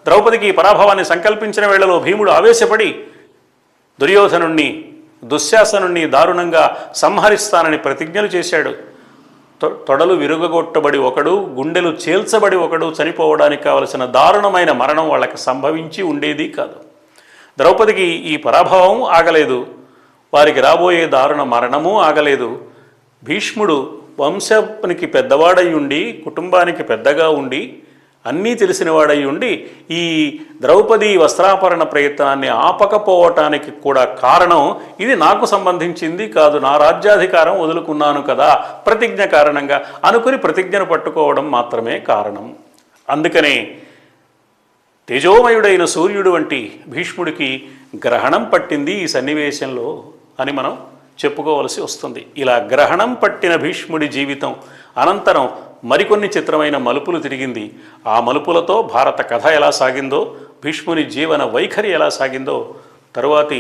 ద్రౌపదికి పరాభవాన్ని సంకల్పించిన వేళలో భీముడు ఆవేశపడి దుర్యోధనుణ్ణి దుశ్శాసనుణ్ణి దారుణంగా సంహరిస్తానని ప్రతిజ్ఞలు చేశాడు. తొడలు విరుగగొట్టబడి ఒకడు, గుండెలు చీల్చబడి ఒకడు చనిపోవడానికి కావలసిన దారుణమైన మరణం వాళ్ళకి సంభవించి ఉండేది కాదు. ద్రౌపదికి ఈ పరాభవం ఆగలేదు, వారికి రాబోయే దారుణ మరణము ఆగలేదు. భీష్ముడు వంశానికి పెద్దవాడై ఉండి, కుటుంబానికి పెద్దగా ఉండి, అన్నీ తెలిసినవాడై ఉండి ఈ ద్రౌపది వస్త్రాపరణ ప్రయత్నాన్ని ఆపకపోవటానికి కూడా కారణం ఇది నాకు సంబంధించింది కాదు, నా రాజ్యాధికారం వదులుకున్నాను కదా ప్రతిజ్ఞ కారణంగా అనుకుని ప్రతిజ్ఞను పట్టుకోవడం మాత్రమే కారణం. అందుకనే తేజోమయుడైన సూర్యుడు వంటి భీష్ముడికి గ్రహణం పట్టింది ఈ సన్నివేశంలో అని మనం చెప్పుకోవలసి వస్తుంది. ఇలా గ్రహణం పట్టిన భీష్ముడి జీవితం అనంతరం మరికొన్ని చిత్రమైన మలుపులు తిరిగింది. ఆ మలుపులతో భారత కథ ఎలా సాగిందో, భీష్ముని జీవన వైఖరి ఎలా సాగిందో తరువాతి